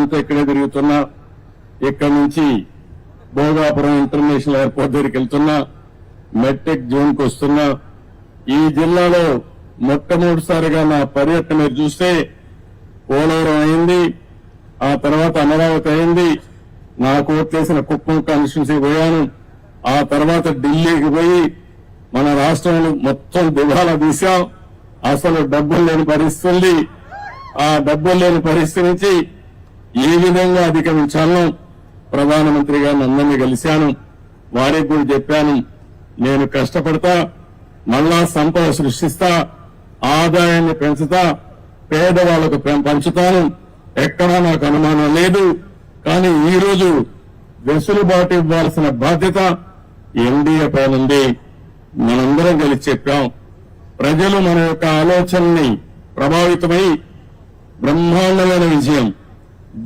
రోజంతా ఇక్కడే తిరుగుతున్నా. ఇక్కడి నుంచి భోగాపురం ఇంటర్నేషనల్ ఎయిర్పోర్ట్ దగ్గరికి వెళ్తున్నా, మెట్రిక్ జోన్కి వస్తున్నా. ఈ జిల్లాలో మొట్టమొదటిసారిగా నా పర్యటన మీరు చూస్తే పోలవరం అయింది, ఆ తర్వాత అమరావతి అయింది, నాకు ఓట్లేసిన కుప్పం కాన్స్టిట్యున్సీ పోయాను, ఆ తర్వాత ఢిల్లీకి పోయి మన రాష్ట్రంలో మొత్తం దివాలా తీశాం. అసలు డబ్బులు లేని పరిస్థితి, ఆ డబ్బులు లేని పరిస్థితి నుంచి ఏ విధంగా అధిగమించాలో ప్రధానమంత్రి గారిని అందరినీ కలిశాను. వారికి కూడా చెప్పాను, నేను కష్టపడతా, మళ్ళా సంపద సృష్టిస్తా, ఆదాయాన్ని పెంచుతా, పేదవాళ్లకు పంచుతాను, ఎక్కడా నాకు అనుమానం లేదు. కానీ ఈ రోజు వెసులుబాటు ఇవ్వాల్సిన బాధ్యత ఎన్డీఏ పైన ఉంది. మనందరం కలిసి చెప్పాం, ప్రజలు మన యొక్క ఆలోచనని ప్రభావితమై బ్రహ్మాండమైన విజయం,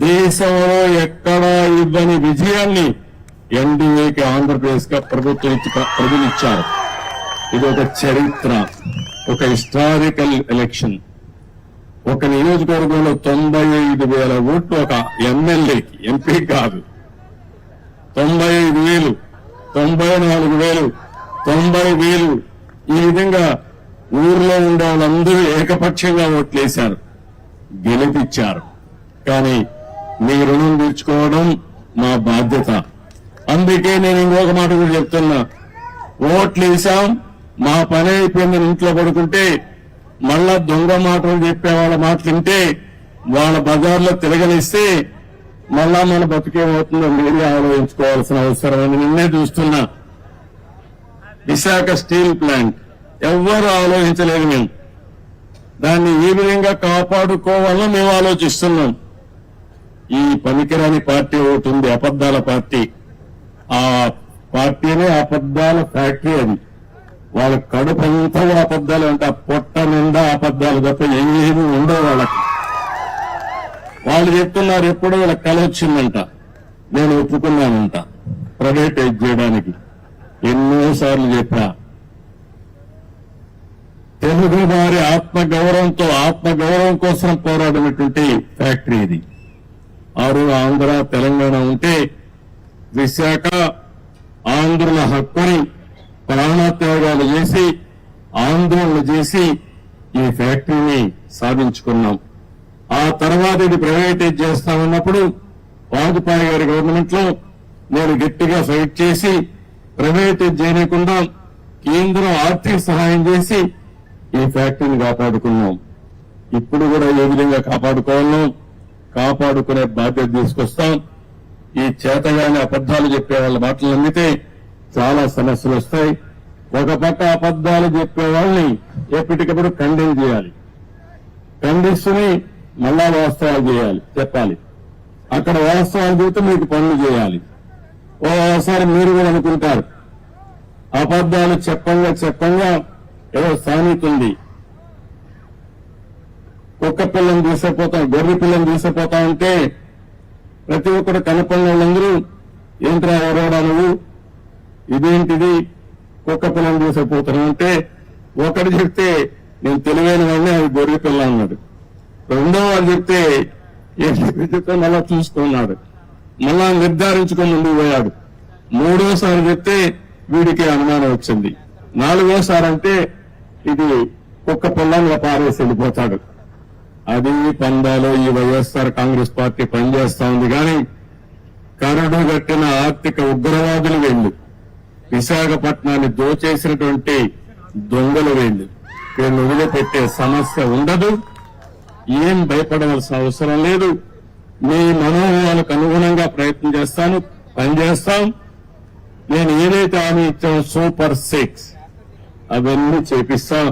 దేశంలో ఎక్కడా ఇవ్వని విజయాన్ని ఎన్డీఏకి ఆంధ్రప్రదేశ్ గా ప్రజలు ఇచ్చారు. ఇది ఒక చరిత్ర, ఒక హిస్టారికల్ ఎలక్షన్. ఒక నియోజకవర్గంలో 95,000 ఓట్లు ఒక ఎమ్మెల్యేకి, ఎంపీ కాదు. 95,000, 94,000, 90,000 ఈ విధంగా ఊర్లో ఉండే వాళ్ళందరూ ఏకపక్షంగా ఓట్లేశారు, గెలిపించారు. కానీ మీ రుణం తీర్చుకోవడం మా బాధ్యత. అందుకే నేను ఇంకొక మాట కూడా చెప్తున్నా, ఓట్లు వేసాం, మా పని అయిపోయిందని ఇంట్లో పడుకుంటే మళ్ళా దొంగ మాటలు చెప్పే వాళ్ళ మాటలు వింటే వాళ్ళ బజార్లో తిరగనిస్తే మళ్ళా మన బతికేమవుతుందో మీరే ఆలోచించుకోవాల్సిన అవసరం అని నిన్నే చూస్తున్నా. విశాఖ స్టీల్ ప్లాంట్ ఎవ్వరూ ఆలోచించలేదు. మేము దాన్ని ఏ విధంగా కాపాడుకోవాలో మేము ఆలోచిస్తున్నాం. ఈ పనికిరాని పార్టీ ఒకటి ఉంది, అబద్దాల పార్టీ. ఆ పార్టీనే అబద్దాల ఫ్యాక్టరీ. అది వాళ్ళ కడుపంతా అబద్దాలు అంట, పొట్ట నిండా అబద్దాలు తప్ప ఏమీ ఉండవు వాళ్ళకి. వాళ్ళు చెప్తున్నారు, ఎప్పుడో వీళ్ళకి కల వచ్చిందంట, నేను ఒప్పుకున్నానంట ప్రైవేటైజ్ చేయడానికి. ఎన్నోసార్లు చెప్పా, తెలుగు వారి ఆత్మగౌరవం కోసం పోరాడినటువంటి ఫ్యాక్టరీ ఇది. ఆంధ్ర తెలంగాణ ఉంటే విశాఖ ఆంధ్రుల హక్కుని ప్రాణత్యాగాలు చేసి ఆందోళన చేసి ఈ ఫ్యాక్టరీని సాధించుకున్నాం. ఆ తర్వాత ఇది ప్రైవేటైజ్ చేస్తామన్నప్పుడు వాజపేయి గారి గవర్నమెంట్ లో నేను గట్టిగా ఫైట్ చేసి ప్రైవేటైజ్ చేయకుండా కేంద్రం ఆర్థిక సహాయం చేసి ఈ ఫ్యాక్టరీని కాపాడుకున్నాం. ఇప్పుడు కూడా ఏ విధంగా కాపాడుకునే బాధ్యత తీసుకొస్తాం. ఈ చేతగానే అబద్దాలు చెప్పే వాళ్ళ మాటలు నమ్మితే చాలా సమస్యలు వస్తాయి. ఒక పక్క అబద్దాలు చెప్పే వాళ్ళని ఎప్పటికప్పుడు ఖండన చేయాలి, ఖండిస్తుని మళ్ళా వాస్తవాలు చెప్పాలి. అక్కడ వాస్తవాలు చెబితే మీకు పనులు చేయాలి. ఓసారి మీరు కూడా అనుకుంటారు, అబద్దాలు చెప్పంగా ఏదో సామెత ఉంది, కుక్క పిల్లని తీసుకుపోతాం, గొర్రె పిల్లని తీసుకుపోతా ఉంటే ప్రతి ఒక్కరు కనపడిన వాళ్ళందరూ ఏంట్రా ఎవరోడా నువ్వు, ఇదేంటిది కుక్క పిల్లని తీసుకుపోతాను అంటే ఒకటి చెప్తే నేను తెలివైన వాడిని, అది గొర్రె పిల్ల అన్నాడు. రెండో వాళ్ళు చెప్తే ఏంటి మళ్ళా చూసుకున్నాడు, మళ్ళా నిర్ధారించుకొని ముందుకు పోయాడు. మూడోసారి చెప్తే వీడికి అనుమానం వచ్చింది. నాలుగోసారి అంటే ఇది కుక్క పిల్లని పారేసి వెళ్ళిపోతాడు. అది పందాలో ఈ వైఎస్ఆర్ కాంగ్రెస్ పార్టీ పనిచేస్తా ఉంది. కానీ కరడు కట్టిన ఆర్థిక ఉగ్రవాదులు వీళ్ళు, విశాఖపట్నాన్ని దోచేసినటువంటి దొంగలు వీళ్ళు వదిలిపెట్టే సమస్య ఉండదు. ఏం భయపడవలసిన అవసరం లేదు. మీ మనోభావాలకు అనుగుణంగా ప్రయత్నం చేస్తాను, పనిచేస్తాం. నేను ఏదైతే హామీ ఇచ్చానో సూపర్ 6 అవన్నీ చేపిస్తాం.